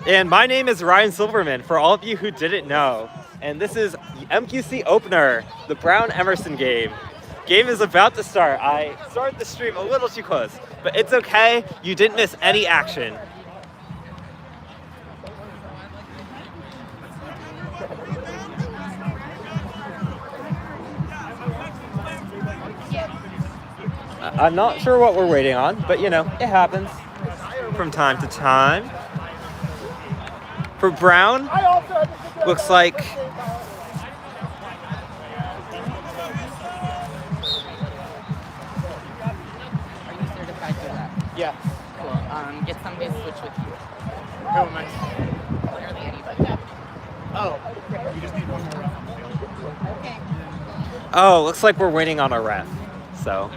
And my name is Ryan Silverman, for all of you who didn't know. And this is MQC Opener, the Brown Emerson game. Game is about to start. I started the stream a little too close, but it's okay. You didn't miss any action. I'm not sure what we're waiting on, but you know, it happens from time to time. For Brown, looks like Yeah. Cool. Get somebody to switch with you. Who am I? Literally anybody. Oh, you just need one more round. Okay. oh, looks like we're waiting on a ref. So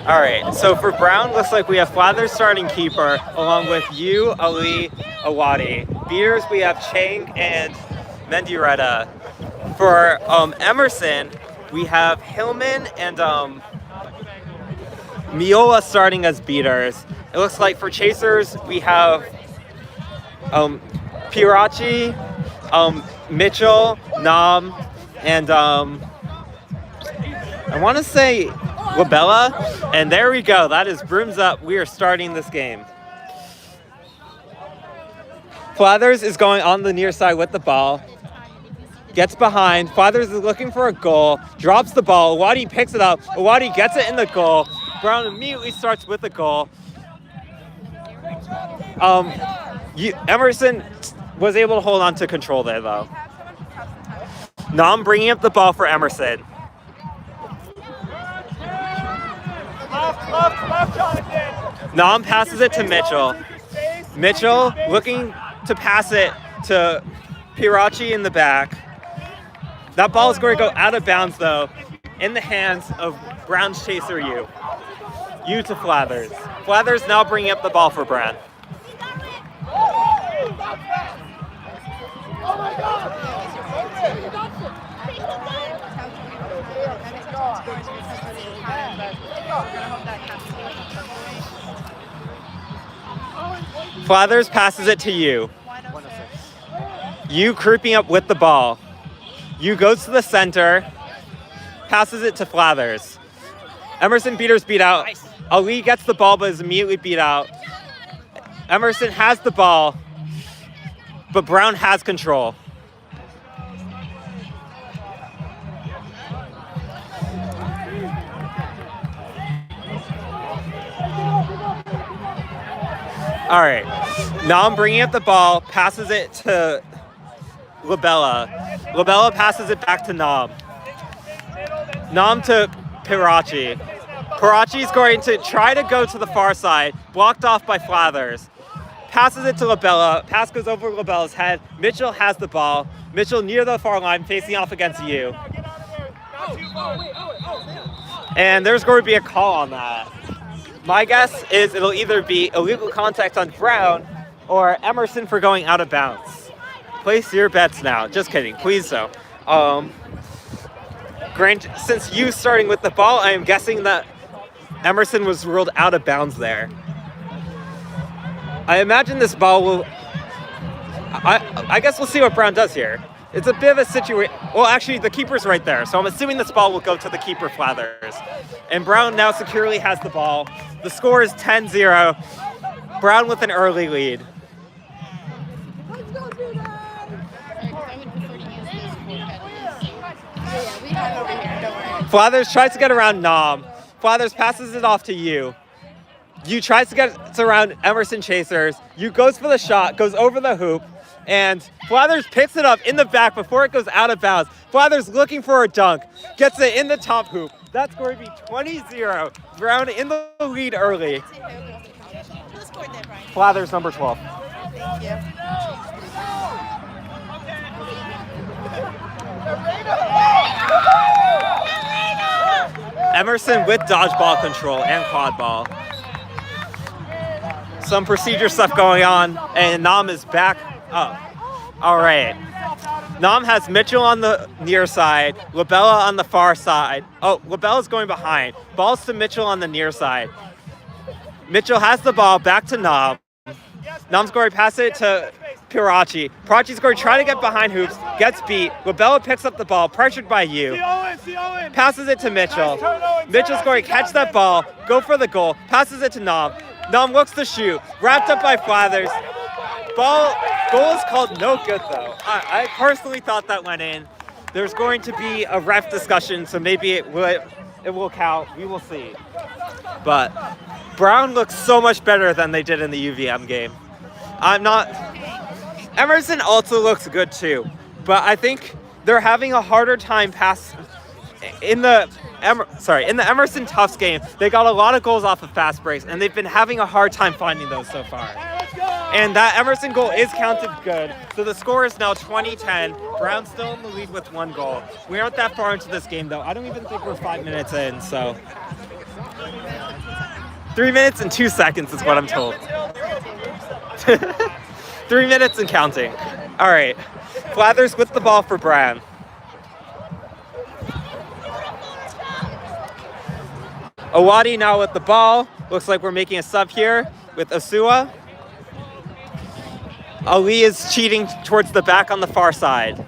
all right, so for Brown, looks like we have Flathers starting keeper, along with Yu, Ali, Awadi. Beaters, we have Chang and Menduretta. For Emerson, we have Hillman and Miola starting as beaters. It looks like for chasers, we have Pirachi, Mitchell, Nam, and I want to say Labella, and there we go. That is brooms up. We are starting this game. Flathers is going on the near side with the ball. Gets behind. Flathers is looking for a goal. Drops the ball. Awadi picks it up. Awadi gets it in the goal. Brown immediately starts with the goal. Emerson was able to hold on to control there, though. Nam bringing up the ball for Emerson. Left, Jonathan. Nam passes it to Mitchell. Mitchell looking to pass it to Pirachi in the back. That ball is going to go out of bounds, though, in the hands of Brown's chaser, Yu. Yu to Flathers. Flathers now bringing up the ball for Brown. Oh my God! Flathers passes it to Yu. Yu creeping up with the ball. Yu goes to the center, passes it to Flathers. Emerson beaters beat out. Ali gets the ball but is immediately beat out. Emerson has the ball, but Brown has control. All right, now I'm bringing up the ball, passes it to Labella. Labella passes it back to Nam. Nam to Pirachi. Pirachi's going to try to go to the far side, blocked off by Flathers. Passes it to Labella. Pass goes over Labella's head. Mitchell has the ball. Mitchell near the far line, facing off against Yu. And there's going to be a call on that. My guess is it'll either be illegal contact on Brown or Emerson for going out of bounds. Place your bets now. Just kidding. Please so. Grant, since you starting with the ball, I am guessing that Emerson was ruled out of bounds there. I imagine this ball will... I guess we'll see what Brown does here. It's a bit of a situation... Well, actually, the keeper's right there, so I'm assuming this ball will go to the keeper, Flathers. And Brown now securely has the ball. The score is 10-0. Brown with an early lead. Flathers tries to get around Nam. Flathers passes it off to Yu. Yu tries to get around Emerson chasers. Yu goes for the shot, goes over the hoop, and Flathers picks it up in the back before it goes out of bounds. Flathers looking for a dunk, gets it in the top hoop. That's going to be 20-0. Brown in the lead early. Flathers number 12. Thank you. Emerson with dodgeball control and quad ball. some procedure stuff going on, and Nam is back up. All right. Nam has Mitchell on the near side, Labella on the far side. Oh, Labella's going behind. Ball's to Mitchell on the near side. Mitchell has the ball, back to Nam. Nam's going to pass it to Pirachi. Pirachi's going to try to get behind hoops, gets beat. Labella picks up the ball, pressured by you. Passes it to Mitchell. Mitchell's going to catch that ball, go for the goal, passes it to Nam. Nam looks to shoot, wrapped up by Flathers. Goal is called no good though. I personally thought that went in. There's going to be a ref discussion, so maybe it will count. We will see. But Brown looks so much better than they did in the UVM game. Emerson also looks good too, but I think they're having a harder time in the Emerson Tufts game. They got a lot of goals off of fast breaks, and they've been having a hard time finding those so far. And that Emerson goal is counted good. So the score is now 20-10. Brown's still in the lead with 1 goal. We aren't that far into this game, though. I don't even think we're 5 minutes in, so. 3 minutes and 2 seconds is what I'm told. 3 minutes and counting. All right. Flathers with the ball for Brown. Awadi now with the ball. Looks like we're making a sub here with Asua. Ali is cheating towards the back on the far side.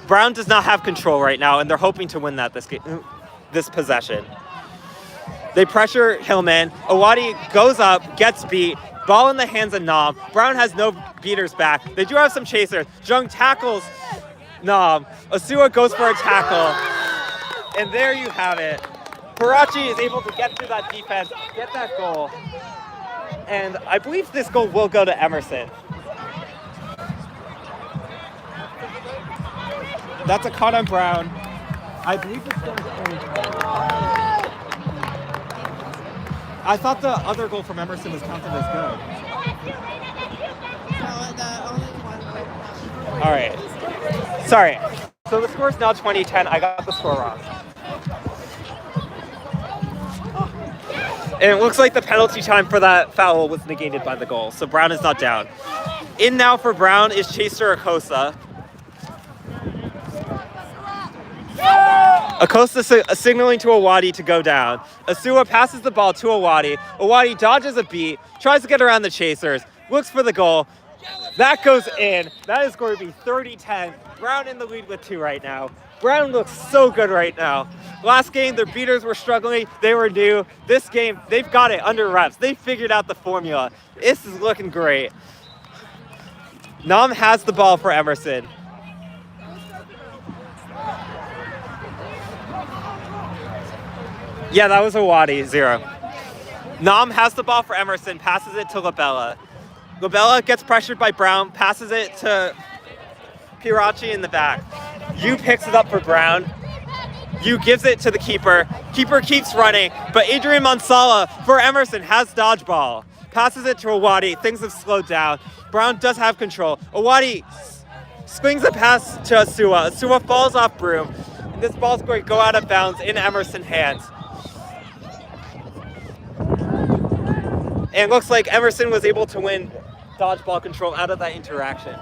Brown does not have control right now, and they're hoping to win this possession. They pressure Hillman. Awadi goes up, gets beat. Ball in the hands of Nam. Brown has no beaters back. They do have some chasers. Jung tackles Nam. Asua goes for a tackle. And there you have it. Pirachi is able to get through that defense, get that goal. And I believe this goal will go to Emerson. That's a cut on Brown. I believe it's going to I thought the other goal from Emerson was counted as good. All right. Sorry. So the score is now 20-10. I got the score wrong. And it looks like the penalty time for that foul was negated by the goal, so Brown is not down. In now for Brown is Chaser Acosta. Acosta signaling to Awadi to go down. Asua passes the ball to Awadi. Awadi dodges a beat, tries to get around the chasers, looks for the goal. That goes in. That is going to be 30-10. Brown in the lead with 2 right now. Brown looks so good right now. Last game, their beaters were struggling. They were new. This game, they've got it under wraps. They figured out the formula. This is looking great. Nam has the ball for Emerson. Yeah, that was Awadi, 0. Nam has the ball for Emerson, passes it to Labella. Labella gets pressured by Brown, passes it to Pirachi in the back. Yu picks it up for Brown. Yu gives it to the keeper. Keeper keeps running, but Adrian Mansala for Emerson has dodgeball. Passes it to Awadi. Things have slowed down. Brown does have control. Awadi swings a pass to Asua. Asua falls off Broom. And this ball's going to go out of bounds in Emerson's hands. And it looks like Emerson was able to win dodgeball control out of that interaction.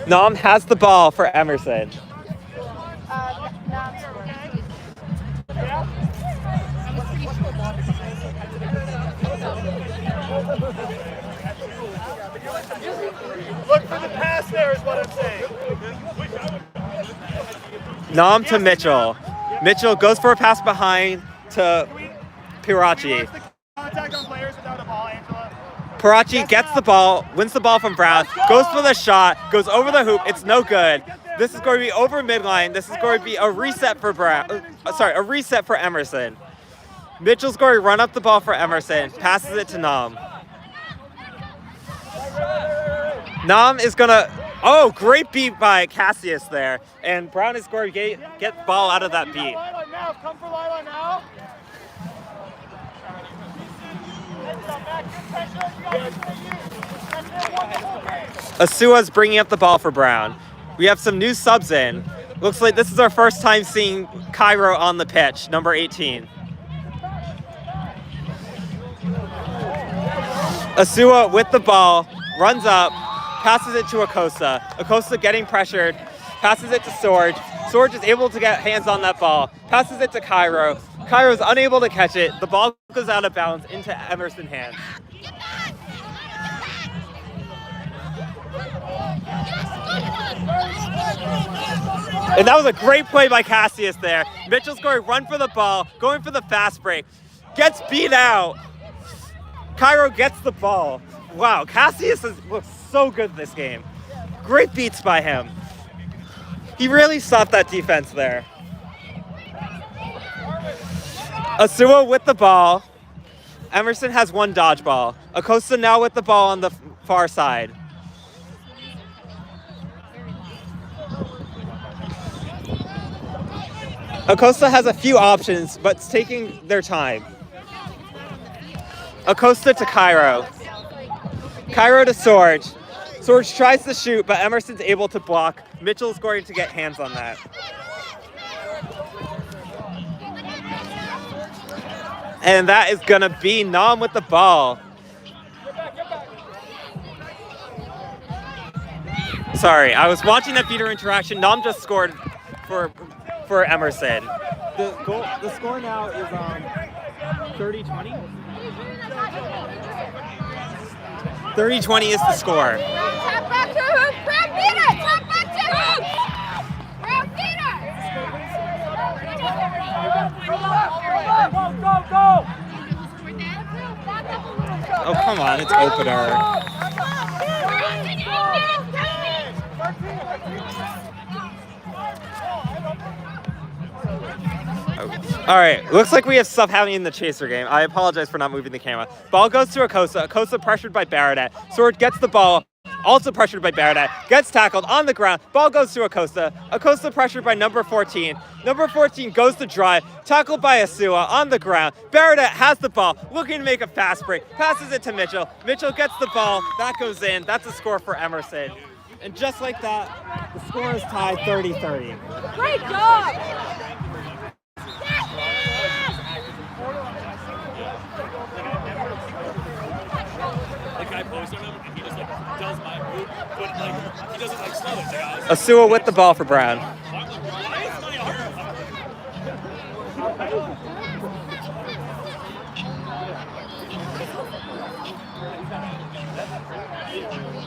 Nam has the ball for Emerson. Look for the pass there is what I'm saying. Nam to Mitchell. Mitchell goes for a pass behind to Pirachi. Pirachi gets the ball, wins the ball from Brown, goes for the shot, goes over the hoop. It's no good. This is going to be over midline. This is going to be a reset for a reset for Emerson. Mitchell's going to run up the ball for Emerson, passes it to Nam. Nam is going to, great beat by Cassius there. And Brown is going to get ball out of that beat. Come for Lila now. Asua's bringing up the ball for Brown. We have some new subs in. Looks like this is our first time seeing Cairo on the pitch, number 18. Asua with the ball, runs up, passes it to Acosta. Acosta getting pressured, passes it to Sorge. Sorge is able to get hands on that ball, passes it to Cairo. Cairo is unable to catch it. The ball goes out of bounds into Emerson's hands. And that was a great play by Cassius there. Mitchell's going run for the ball, going for the fast break. Gets beat out. Cairo gets the ball. Wow, Cassius looks so good this game. Great beats by him. He really stopped that defense there. Asua with the ball. Emerson has one dodgeball. Acosta now with the ball on the far side. Acosta has a few options, but it's taking their time. Acosta to Cairo. Cairo to Sorge. Sorge tries to shoot, but Emerson's able to block. Mitchell's going to get hands on that. And that is going to be Nam with the ball. Sorry, I was watching that beater interaction. Nam just scored for Emerson. The score now is 30-20. 30-20 is the score. Tap back to him. Grab Peter. Tap back to him. Grab Peter. Oh, come on. It's opener. All right, looks like we have stuff happening in the chaser game. I apologize for not moving the camera. Ball goes to Acosta. Acosta pressured by Baradat. Sorge gets the ball, also pressured by Baradat. Gets tackled on the ground. Ball goes to Acosta. Acosta pressured by number 14. Number 14 goes to drive. Tackled by Asua on the ground. Baradat has the ball, looking to make a fast break. Passes it to Mitchell. Mitchell gets the ball. That goes in. That's a score for Emerson. And just like that, the score is tied 30-30. Great job. Asua with the ball for Brown.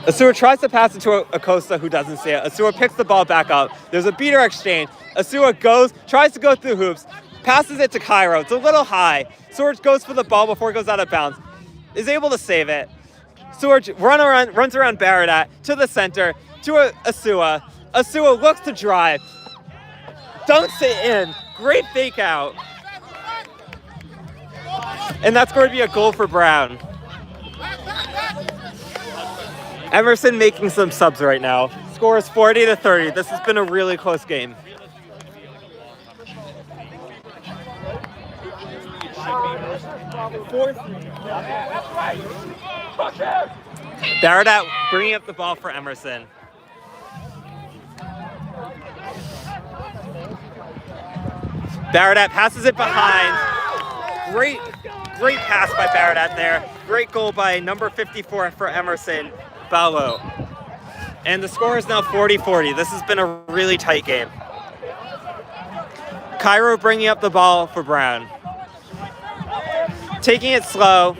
Asua tries to pass it to Acosta, who doesn't see it. Asua picks the ball back up. There's a beater exchange. Asua tries to go through hoops, passes it to Cairo. It's a little high. Sorge goes for the ball before it goes out of bounds. Is able to save it. Sorge runs around Baradat to the center, to Asua. Asua looks to drive. Dunks it in. Great fake out. And that's going to be a goal for Brown. Emerson making some subs right now. Score is 40-30. This has been a really close game. Baradat bringing up the ball for Emerson. Baradat passes it behind. Great pass by Baradat there. Great goal by number 54 for Emerson, Ballo. And the score is now 40-40. This has been a really tight game. Cairo bringing up the ball for Brown. Taking it slow.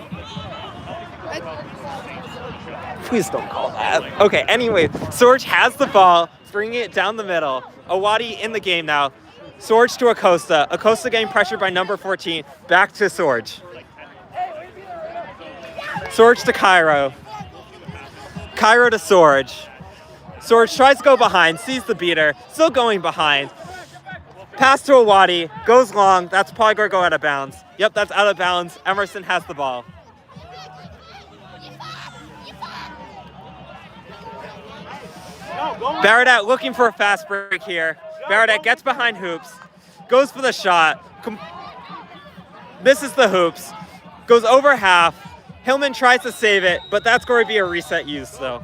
Please don't call that. Okay, anyway, Sorge has the ball, bringing it down the middle. Awadi in the game now. Sorge to Acosta. Acosta getting pressured by number 14. Back to Sorge. Sorge to Cairo. Cairo to Sorge. Sorge tries to go behind, sees the beater, still going behind. Pass to Awadi, goes long. That's probably going to go out of bounds. Yep, that's out of bounds. Emerson has the ball. Baradat looking for a fast break here. Baradat gets behind hoops, goes for the shot, misses the hoops, goes over half. Hillman tries to save it, but that's going to be a reset use, though.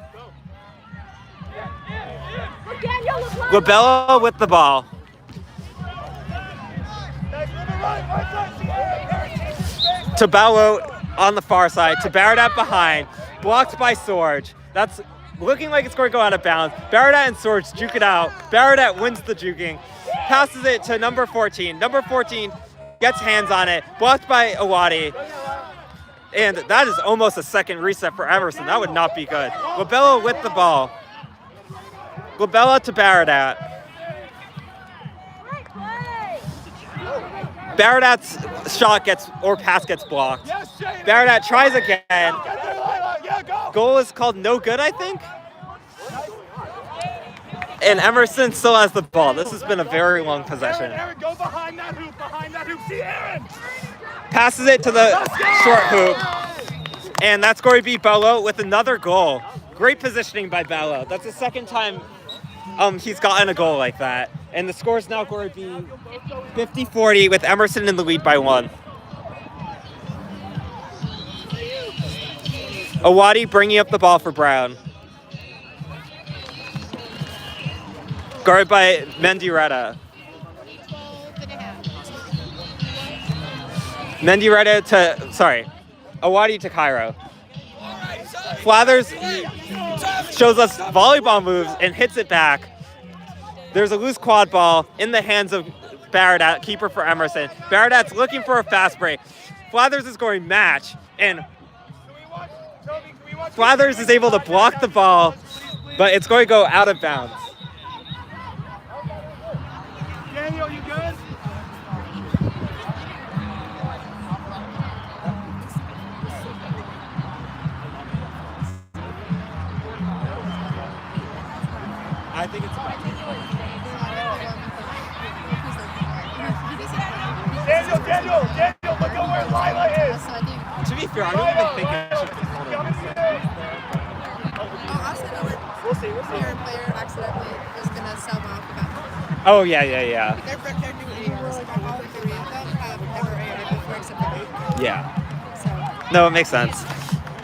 Labella with the ball. To Ballo on the far side to Baradat behind, blocked by Sorge. That's looking like it's going to go out of bounds. Baradat and Sorge juke it out. Baradat wins the juking, passes it to number 14. Number 14 gets hands on it, blocked by Awadi. And that is almost a second reset for Emerson. That would not be good. Labella with the ball. Labella to Baradat. Baradat's shot pass gets blocked. Baradat tries again. Goal is called no good, I think. And Emerson still has the ball. This has been a very long possession. Aaron, go behind that hoop, See Aaron! Passes it to the short hoop. And that's going to be Bello with another goal. Great positioning by Bello. That's the second time he's gotten a goal like that. And the score is now going to be 50-40 with Emerson in the lead by 1. Awadi bringing up the ball for Brown. Guarded by Mendiretta. Awadi to Cairo. Flathers shows us volleyball moves and hits it back. There's a loose quad ball in the hands of Baradat, keeper for Emerson. Baradat's looking for a fast break. Flathers is going match, and Flathers is able to block the ball, but it's going to go out of bounds. Daniel, you good? I think it's about Daniel, look at where Lila is. To be fair, I don't even think I should control We'll see. Your player accidentally is going to sub off about. Oh, yeah. They're new ARs. All three of them have never AR'd before except for me. Yeah. So. No, it makes sense.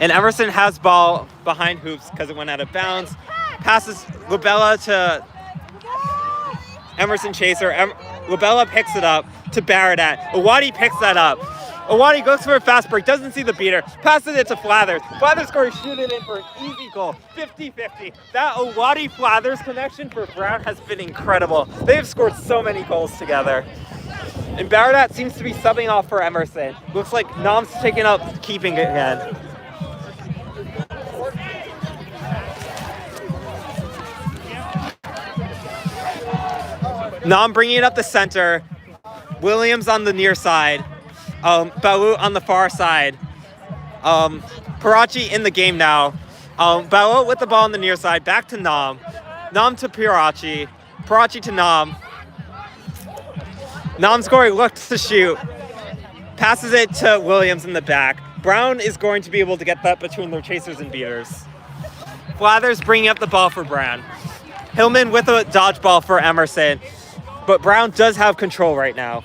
And Emerson has ball behind hoops because it went out of bounds. Passes Labella to Emerson Chaser. Labella picks it up to Baradat. Awadi picks that up. Awadi goes for a fast break, doesn't see the beater, passes it to Flathers. Flathers going to shoot it in for an easy goal, 50-50. That Awadi-Flathers connection for Brown has been incredible. They have scored so many goals together. And Baradat seems to be subbing off for Emerson. Looks like Nom's taking up keeping it again. Nom bringing it up the center. Williams on the near side. Balut on the far side. Parachi in the game now. Balut with the ball on the near side. Back to Nom. Nom to Parachi. Parachi to Nom. Nom's going to look to shoot. Passes it to Williams in the back. Brown is going to be able to get that between their chasers and beaters. Flathers bringing up the ball for Brown. Hillman with a dodgeball for Emerson. But Brown does have control right now.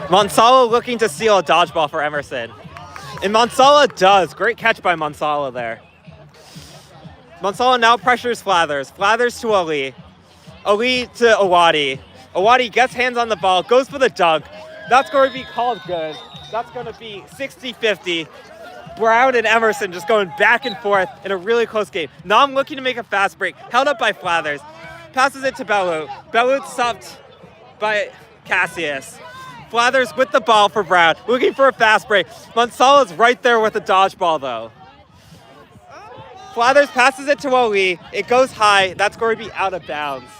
Monsala looking to steal a dodgeball for Emerson. And Monsala does. Great catch by Monsala there. Monsala now pressures Flathers. Flathers to Ali. Ali to Awadi. Awadi gets hands on the ball, goes for the dunk. That's going to be called good. That's going to be 60-50. Brown and Emerson just going back and forth in a really close game. Nom looking to make a fast break. Held up by Flathers. Passes it to Balut. Balut stopped by Cassius. Flathers with the ball for Brown. Looking for a fast break. Monsala's right there with the dodgeball, though. Flathers passes it to Ali. It goes high. That's going to be out of bounds.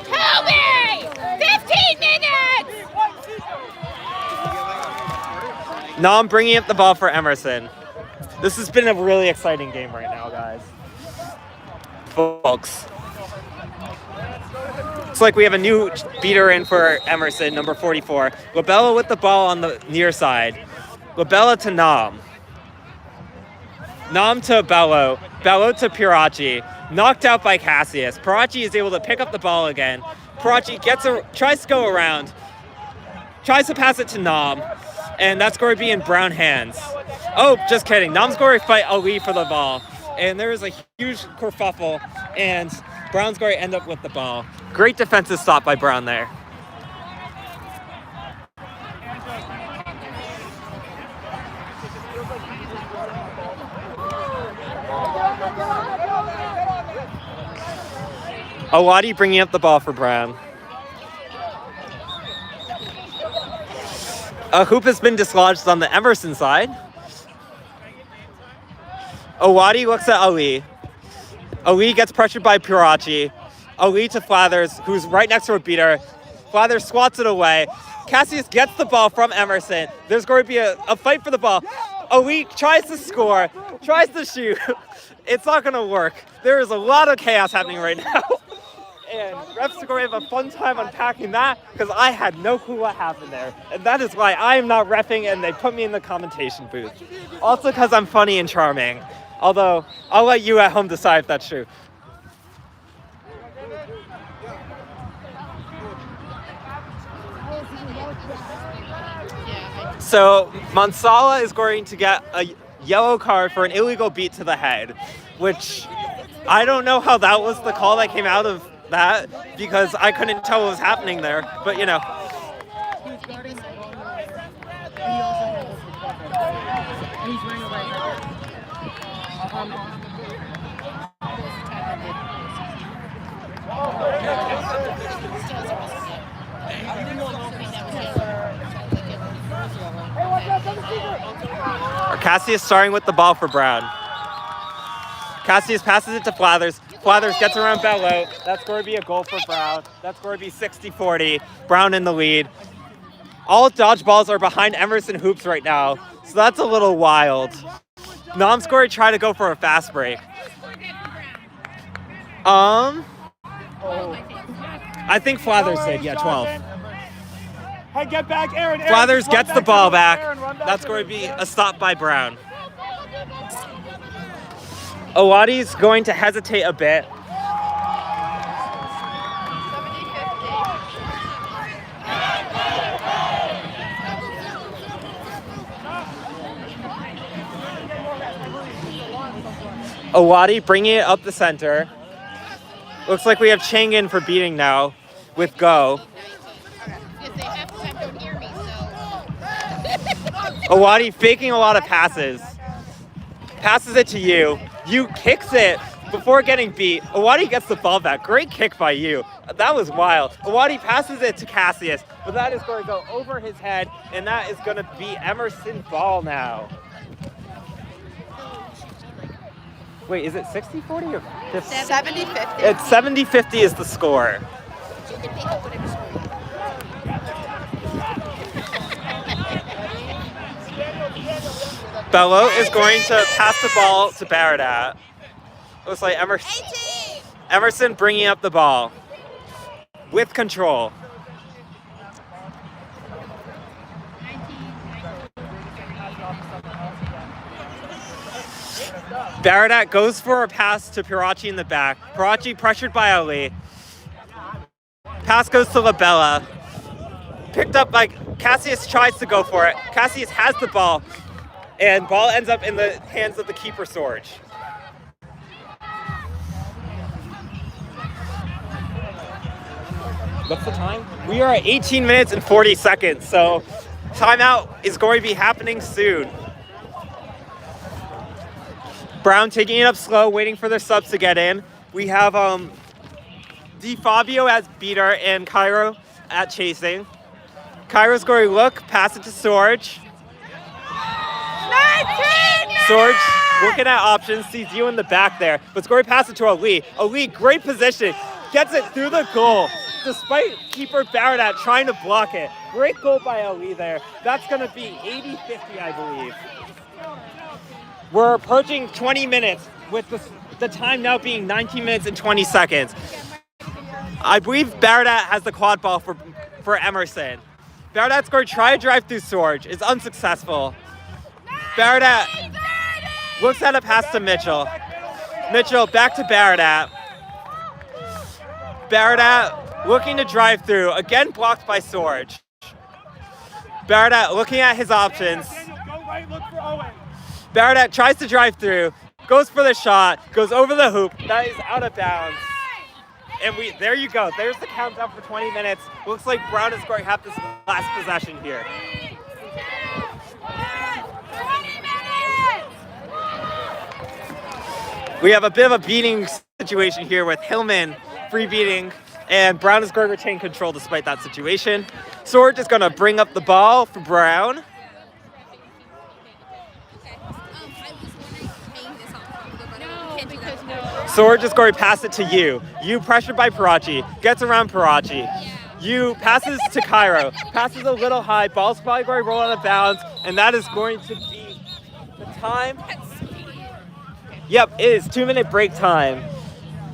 Toby! 15 minutes! Nom bringing up the ball for Emerson. This has been a really exciting game right now, guys. Folks. Looks like we have a new beater in for Emerson, number 44. Labella with the ball on the near side. Labella to Nom. Nom to Bello. Bello to Pirachi. Knocked out by Cassius. Pirachi is able to pick up the ball again. Pirachi tries to go around. Tries to pass it to Nom. And that's going to be in Brown hands. Oh, just kidding. Nom's going to fight Ali for the ball. And there is a huge kerfuffle. And Brown's going to end up with the ball. Great defensive stop by Brown there. Awadi bringing up the ball for Brown. A hoop has been dislodged on the Emerson side. Awadi looks at Ali. Ali gets pressured by Pirachi. Ali to Flathers, who's right next to a beater. Flathers swats it away. Cassius gets the ball from Emerson. There's going to be a fight for the ball. Ali tries to score, tries to shoot. It's not going to work. There is a lot of chaos happening right now. And refs are going to have a fun time unpacking that because I had no clue what happened there. And that is why I am not reffing and they put me in the commentation booth. Also because I'm funny and charming. Although, I'll let you at home decide if that's true. So, Mansala is going to get a yellow card for an illegal beat to the head, which I don't know how that was the call that came out of that because I couldn't tell what was happening there, but you know. Cassius starting with the ball for Brown. Cassius passes it to Flathers. Flathers gets around Bello. That's going to be a goal for Brown. That's going to be 60-40. Brown in the lead. All dodgeballs are behind Emerson hoops right now, so that's a little wild. Nom's going to try to go for a fast break. I think Flathers did, yeah, 12. Hey, get back, Aaron. Flathers gets the ball back. That's going to be a stop by Brown. Awadi's going to hesitate a bit. Awadi bringing it up the center. Looks like we have Chang in for beating now with go. Awadi faking a lot of passes. Passes it to you. You kicks it before getting beat. Awadi gets the ball back. Great kick by you. That was wild. Awadi passes it to Cassius, but that is going to go over his head, and that is going to be Emerson ball now. Wait, is it 60-40 or 70-50. It's 70-50 is the score. Bello is going to pass the ball to Baradat. Looks like Emerson bringing up the ball with control. Baradat goes for a pass to Pirachi in the back. Pirachi pressured by Ali. Pass goes to Labella. Picked up by Cassius, tries to go for it. Cassius has the ball. And ball ends up in the hands of the keeper, Sorge. What's the time? We are at 18 minutes and 40 seconds, so timeout is going to be happening soon. Brown taking it up slow, waiting for their subs to get in. We have Di Fabio as beater and Cairo at chasing. Cairo's going to look, pass it to Sorge. Sorge looking at options, sees you in the back there, but Scory pass it to Ali. Ali, great position, gets it through the goal, despite keeper Baradat trying to block it. Great goal by Ali there. That's going to be 80-50, I believe. We're approaching 20 minutes with the time now being 19 minutes and 20 seconds. I believe Baradat has the quad ball for Emerson. Baradat's going to try to drive through Sorge. It's unsuccessful. Baradat looks at a pass to Mitchell. Mitchell back to Baradat. Baradat looking to drive through. Again blocked by Sorge. Baradat looking at his options. Baradat tries to drive through. Goes for the shot. Goes over the hoop. That is out of bounds. And there you go. There's the countdown for 20 minutes. Looks like Brown is going to have this last possession here. 20 minutes! We have a bit of a beating situation here with Hillman free beating, and Brown is going to retain control despite that situation. Sword is going to bring up the ball for Brown. Sword is going to pass it to you. You pressured by Parachi, gets around Parachi. You passes to Cairo, passes a little high, ball's probably going to roll out of bounds, and that is going to be the time. Yep, it is 2-minute break time.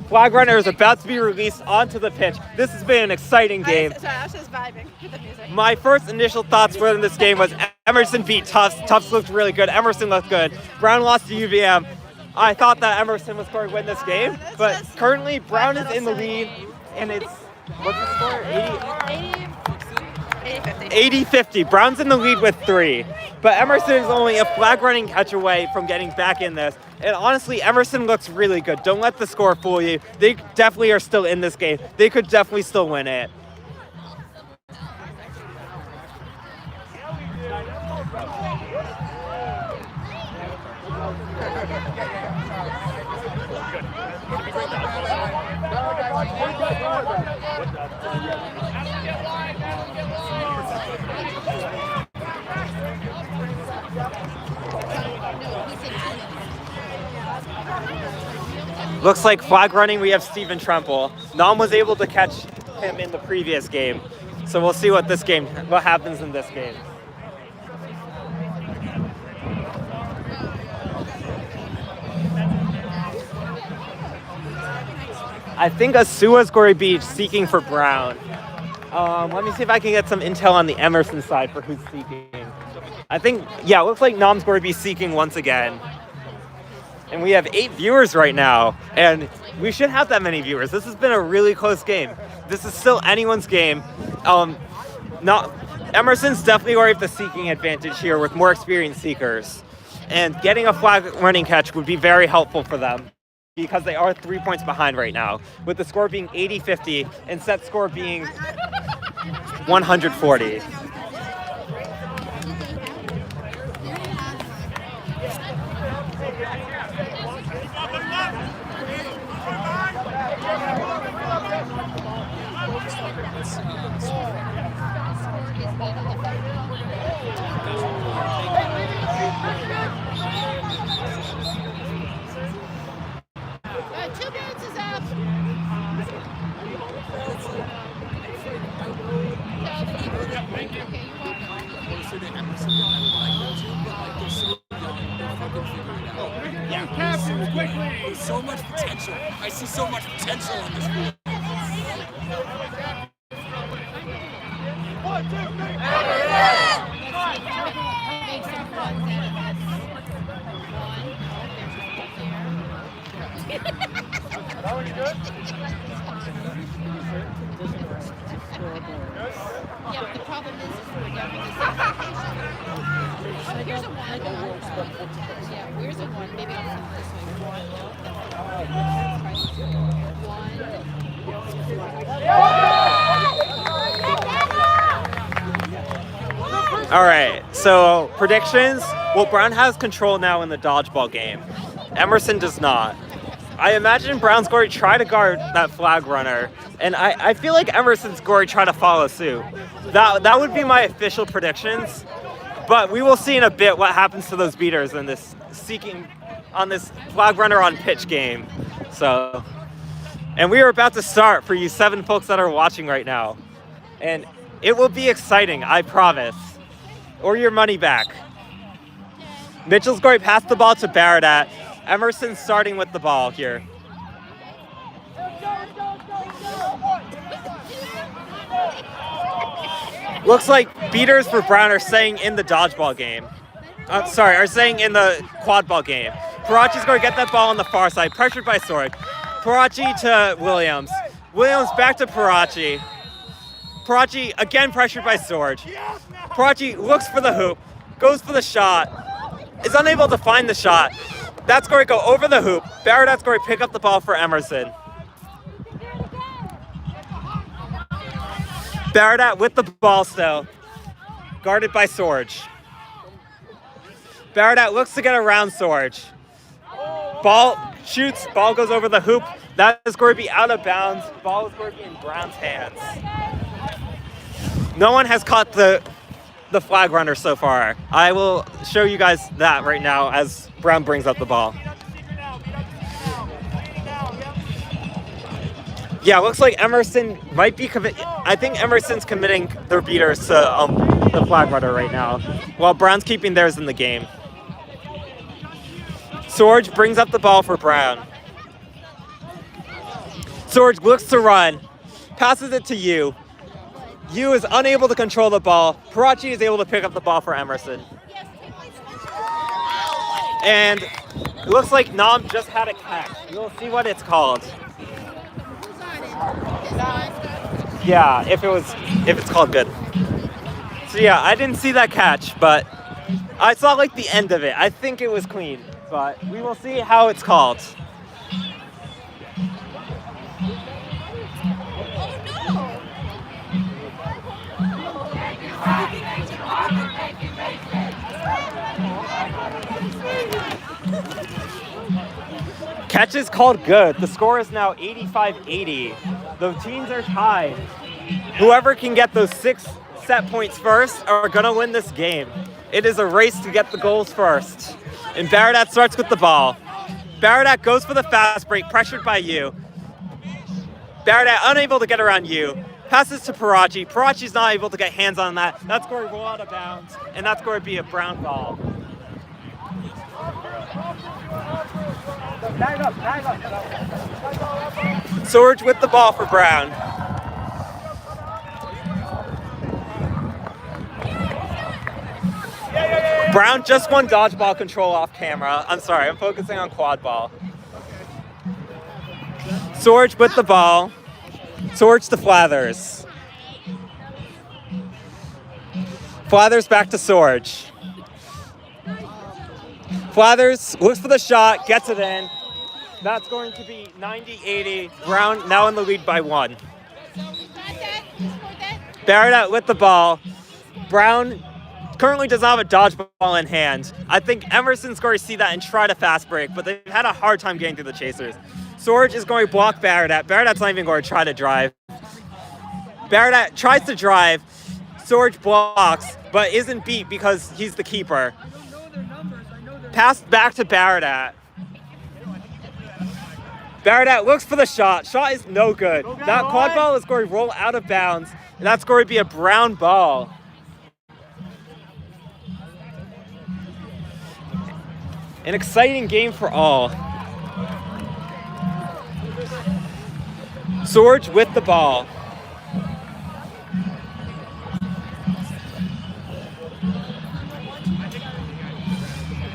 Flag runner is about to be released onto the pitch. This has been an exciting game. I was just vibing with the music. My first initial thoughts for this game was Emerson beat Tufts. Tufts looked really good. Emerson looked good. Brown lost to UVM. I thought that Emerson was going to win this game, but currently Brown is in the lead, and it's, what's the score? 80-50. Brown's in the lead with 3, but Emerson is only a flag running catch away from getting back in this. And honestly, Emerson looks really good. Don't let the score fool you. They definitely are still in this game. They could definitely still win it. Looks like flag running, we have Stephen Tremple. Nam was able to catch him in the previous game. So we'll see what happens in this game. I think Asua's going to be seeking for Brown. Let me see if I can get some intel on the Emerson side for who's seeking. I think, yeah, it looks like Nam's going to be seeking once again. And we have 8 viewers right now, and we shouldn't have that many viewers. This has been a really close game. This is still anyone's game. Emerson's definitely going to have the seeking advantage here with more experienced seekers. And getting a flag running catch would be very helpful for them because they are 3 points behind right now, with the score being 80-50 and set score being 140. So much potential. I see so much potential on this field. 1, 2, 3. Yeah, the problem is we're down with this. Here's a 1. Yeah, where's a 1? Maybe I'll send this way. 1. All right, so predictions. Well, Brown has control now in the dodgeball game. Emerson does not. I imagine Brown's going to try to guard that flag runner, and I feel like Emerson's going to try to follow suit. That would be my official predictions, but we will see in a bit what happens to those beaters in this flag runner on pitch game. So, and we are about to start for you 7 folks that are watching right now, and it will be exciting, I promise, or your money back. Mitchell's going to pass the ball to Baradat. Emerson's starting with the ball here. Looks like beaters for Brown are staying in the dodgeball game. Are staying in the quad ball game. Parachi's going to get that ball on the far side, pressured by Sword. Parachi to Williams. Williams back to Parachi. Parachi again pressured by Sword. Parachi looks for the hoop, goes for the shot, is unable to find the shot. That's going to go over the hoop. Baradat's going to pick up the ball for Emerson. Baradat with the ball still. Guarded by Sorge. Baradat looks to get around Sorge. Ball shoots, ball goes over the hoop. That is going to be out of bounds. Ball is going to be in Brown's hands. No one has caught the flag runner so far. I will show you guys that right now as Brown brings up the ball. Yeah, looks like Emerson might be I think Emerson's committing their beaters to the flag runner right now, while Brown's keeping theirs in the game. Sorge brings up the ball for Brown. Sorge looks to run, passes it to Yu. Yu is unable to control the ball. Parachi is able to pick up the ball for Emerson. And it looks like Nam just had a catch. We'll see what it's called. Yeah, if it's called good. So yeah, I didn't see that catch, but I saw like the end of it. I think it was clean, but we will see how it's called. Catch is called good. The score is now 85-80. The teams are tied. Whoever can get those 6 set points first are gonna win this game. It is a race to get the goals first. And Baradat starts with the ball. Baradat goes for the fast break, pressured by Yu. Baradat unable to get around Yu. Passes to Parachi. Parachi's not able to get hands on that. That's going to roll out of bounds, and that's going to be a Brown ball. Bag up. Sorge with the ball for Brown. Brown just won dodgeball control off camera. I'm sorry, I'm focusing on quad ball. Sorge with the ball. Sorge to Flathers. Flathers back to Sorge. Flathers looks for the shot, gets it in. That's going to be 90-80. Brown now in the lead by 1. Baradat with the ball. Brown currently does not have a dodgeball in hand. I think Emerson's going to see that and try to fast break, but they've had a hard time getting through the chasers. Sorge is going to block Baradat. Baradat's not even going to try to drive. Baradat tries to drive. Sorge blocks, but isn't beat because he's the keeper. Passed back to Baradat. Baradat looks for the shot. Shot is no good. That quad ball is going to roll out of bounds, and that's going to be a Brown ball. An exciting game for all. Sorge with the ball.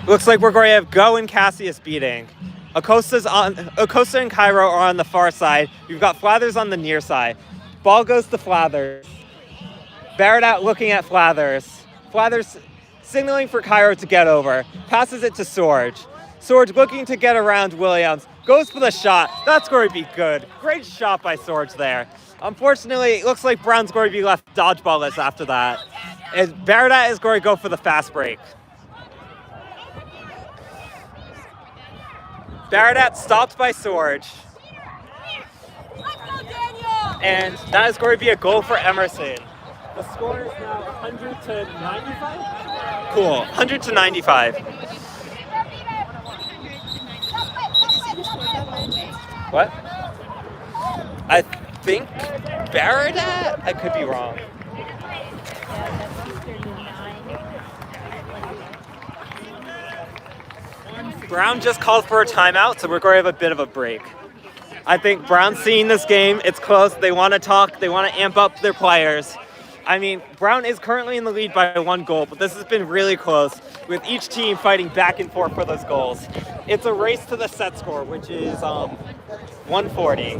Looks like we're going to have Go and Cassius beating. Acosta and Cairo are on the far side. We've got Flathers on the near side. Ball goes to Flathers. Baradat looking at Flathers. Flathers signaling for Cairo to get over. Passes it to Sorge. Sorge looking to get around Williams. Goes for the shot. That's going to be good. Great shot by Sorge there. Unfortunately, it looks like Brown's going to be left dodgeball-less after that. And Baradat is going to go for the fast break. Baradat stopped by Sorge. And that is going to be a goal for Emerson. The score is now 100-95? Cool, 100-95. What? I think Baradat? I could be wrong. Brown just called for a timeout, so we're going to have a bit of a break. I think Brown's seeing this game. It's close. They want to talk. They want to amp up their players. I mean, Brown is currently in the lead by 1 goal, but this has been really close, with each team fighting back and forth for those goals. It's a race to the set score, which is 140.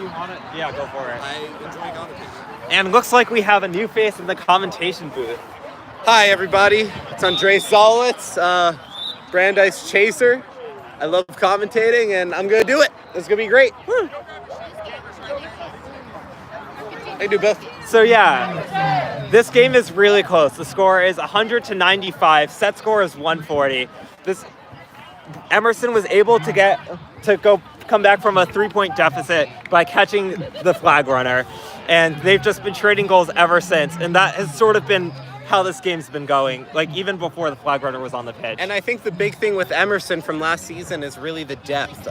you want it, yeah, go for it. I enjoy commentating. And looks like we have a new face in the commentation booth. Hi, everybody. It's Andre Solitz, Brandeis Chaser. I love commentating, and I'm going to do it. It's going to be great. Woo. I do both. So yeah, this game is really close. The score is 100-95. Set score is 140. Emerson was able to come back from a 3-point deficit by catching the flag runner, and they've just been trading goals ever since. And that has sort of been how this game's been going, like even before the flag runner was on the pitch. And I think the big thing with Emerson from last season is really the depth.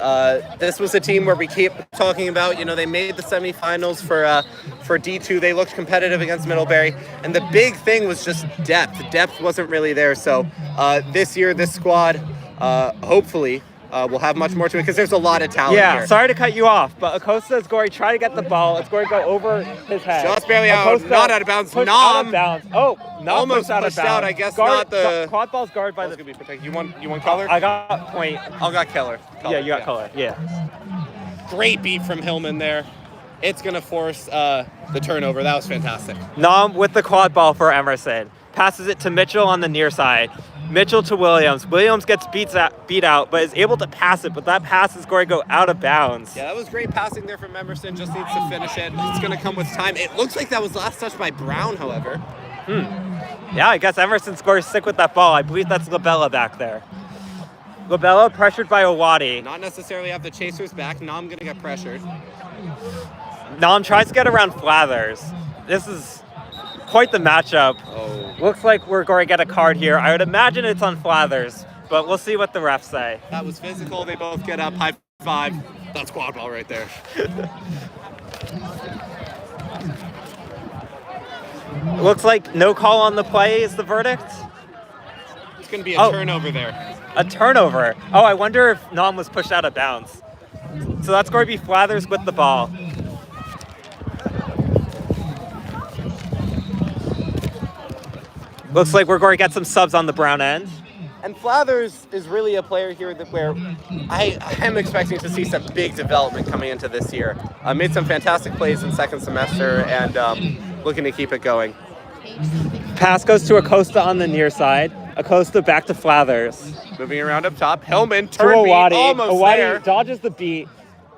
This was a team where we keep talking about, they made the semifinals for D2. They looked competitive against Middlebury. And the big thing was just depth. Depth wasn't really there. So this year, this squad, hopefully, we'll have much more to it because there's a lot of talent here. Sorry to cut you off, but Acosta is going to try to get the ball. It's going to go over his head. Just barely out, not out of bounds. Out of bounds. Oh, not almost out of pushed bounds. out. I guess not the quad ball's guarded by the. Gonna be protected. You want color? I got point. I got Keller. Yeah, you got color. Yeah. Great beat from Hillman there. It's gonna force the turnover. That was fantastic. Nam with the quad ball for Emerson. Passes it to Mitchell on the near side. Mitchell to Williams. Williams gets beat out, but is able to pass it, but that pass is going to go out of bounds. Yeah, that was great passing there from Emerson. Just needs to finish it. It's going to come with time. It looks like that was last touch by Brown, however. Yeah, I guess Emerson scores sick with that ball. I believe that's Labella back there. Labella pressured by Owadi. Not necessarily have the chasers back. Nam going to get pressured. Nam tries to get around Flathers. This is quite the matchup. Looks like we're going to get a card here. I would imagine it's on Flathers, but we'll see what the refs say. That was physical. They both get up. High five. That's quad ball right there. Looks like no call on the play is the verdict. It's going to be a turnover there. A turnover. Oh, I wonder if Nam was pushed out of bounds. So that's going to be Flathers with the ball. Looks like we're going to get some subs on the Brown end. And Flathers is really a player here where I am expecting to see some big development coming into this year. Made some fantastic plays in second semester and looking to keep it going. Pass goes to Acosta on the near side. Acosta back to Flathers. Moving around up top. Hillman To turn beat, Owadi. almost Owadi there. dodges the beat,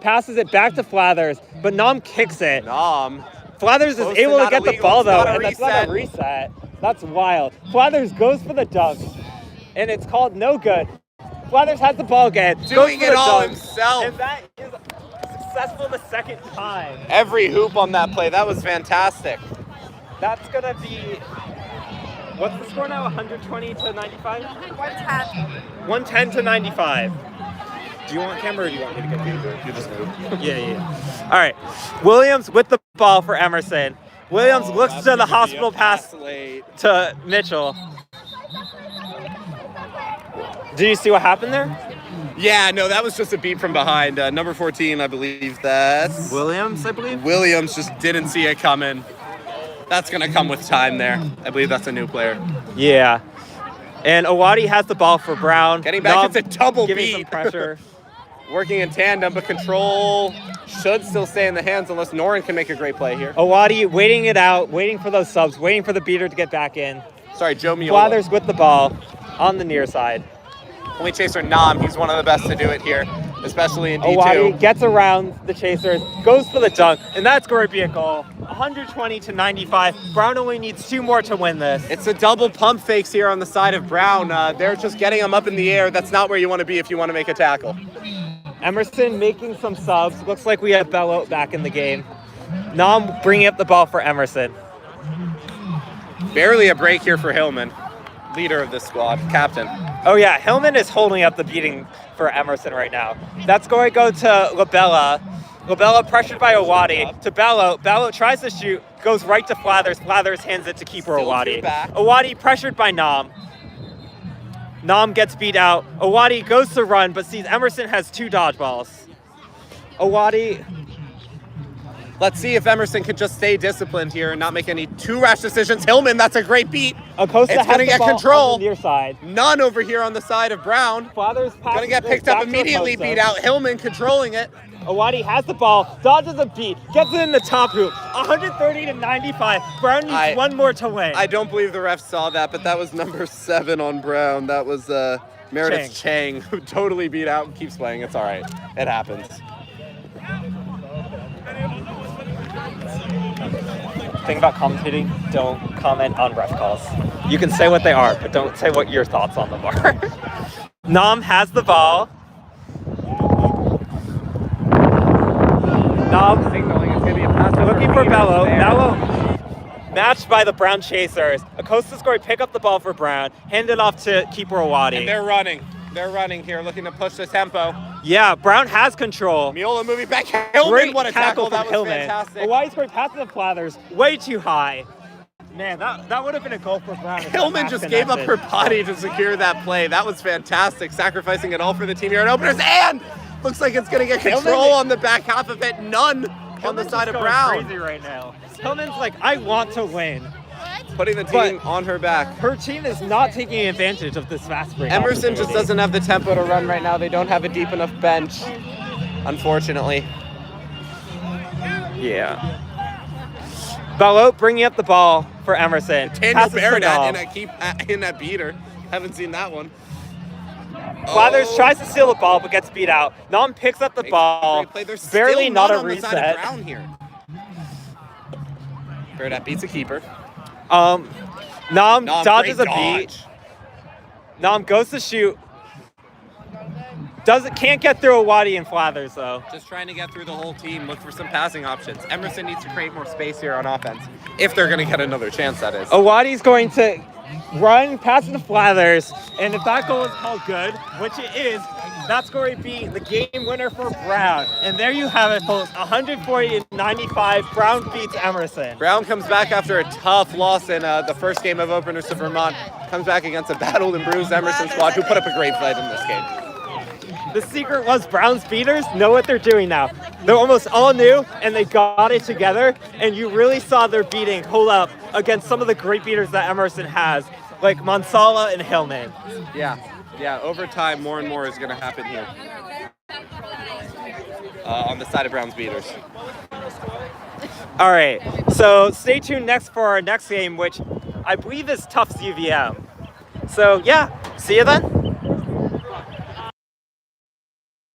passes it back to Flathers, but Nam kicks it. Nam. Flathers is Close able to to get not the illegal. ball It's though, not a and that's not a reset. That's wild. Flathers goes for the dunk, and it's called no good. Flathers has the ball again. Doing goes for it the all dunk, himself. and that is successful the second time. Every hoop on that play. That was fantastic. That's gonna be. What's the score now? 120 to 95? 110 to 95. Do you want camera or do you want me to get camera? You just move. Yeah. All right. Williams with the ball for Emerson. Williams looks That's to the gonna be a hospital pass late. to Mitchell. Did you see what happened there? Yeah, no, that was just a beat from behind. Number 14, I believe that's Williams, I believe. Williams just didn't see it coming. That's going to come with time there. I believe that's a new player. Yeah. And Owadi has the ball for Brown. Getting back, it's a double giving beat. some pressure. Working in tandem, but control should still stay in the hands unless Noren can make a great play here. Owadi waiting it out, waiting for those subs, waiting for the beater to get back in. Sorry, Joe Miola. Flathers with the ball on the near side. Only chaser Nam, he's one of the best to do it here, especially in D2. Owadi gets around the chasers, goes for the dunk, and that's going to be a goal. 120 to 95. Brown only needs 2 more to win this. It's a double pump fakes here on the side of Brown. They're just getting him up in the air. That's not where you want to be if you want to make a tackle. Emerson making some subs. Looks like we have Bello back in the game. Nam bringing up the ball for Emerson. Barely a break here for Hillman, leader of this squad, captain. Oh yeah, Hillman is holding up the beating for Emerson right now. That's going to go to Labella. Labella pressured by Owadi to Bello. Bello tries to shoot, goes right to Flathers. Flathers hands it to keeper Owadi. Owadi pressured by Nam. Nam gets beat out. Owadi goes to run, but sees Emerson has 2 dodgeballs. Owadi. Let's see if Emerson can just stay disciplined here and not make any too rash decisions. Hillman, that's a great beat. Acosta It's has going to the get ball control. on the near side. None over here on the side of Brown. Flathers Going to get picked up immediately, beat out. Hillman controlling it. Owadi has the ball, dodges a beat, gets it in the top hoop. 130-95. Brown needs one more to win. I don't believe the ref saw that, but that was number 7 on Brown. That was Meredith Chang, who totally beat out and keeps playing. It's all right. It happens. Thing about commentating, don't comment on ref calls. You can say what they are, but don't say what your thoughts on them are. Nam has the ball. Nam Signaling it's going to be a pass. looking for Bello. Bello matched by the Brown Chasers. Acosta scoring, pick up the ball for Brown, hand it off to keeper Owadi. And they're running. They're running here, looking to push the tempo. Yeah, Brown has control. Miola moving back. Hillman, Great what a tackle. That was Hillman. fantastic. Owadi scoring past the Flathers, way too high. Man, that would have been a goal for Brown. Hillman just gave up her body to secure that play. That was fantastic, sacrificing it all for the team here at Openers. And looks like it's going to get control on the back half of it. None on the side of Brown. Crazy right now. Hillman's like, I want to win. Putting the team on her back. Her team is not taking advantage of this fast break. Emerson just doesn't have the tempo to run right now. They don't have a deep enough bench, unfortunately. Yeah. Bello bringing up the ball for Emerson. Daniel Passes to Barrett Nam. in that beater. Haven't seen that one. Flathers tries to steal the ball but gets beat out. Nam picks up the ball. Great play. There's Barely still not none a on the side of reset. Brown here. Barrett beats a keeper. Nam dodges great a beat. dodge. Nam goes to shoot. Can't get through Owadi and Flathers though. Just trying to get through the whole team, look for some passing options. Emerson needs to create more space here on offense. If they're going to get another chance, that is. Owadi's going to run past the Flathers, and if that goal is called good, which it is, that's going to be the game winner for Brown. And there you have it, folks. 140-95. Brown beats Emerson. Brown comes back after a tough loss in the first game of Openers to Vermont. Comes back against a battled and bruised Emerson squad who put up a great fight in this game. The secret was Brown's beaters know what they're doing now. They're almost all new, and they got it together, and you really saw their beating hold up against some of the great beaters that Emerson has, like Mansala and Hillman. Yeah, over time, more and more is going to happen here. On the side of Brown's beaters. All right, so stay tuned next for our next game, which I believe is Tufts UVM. So yeah, see you then.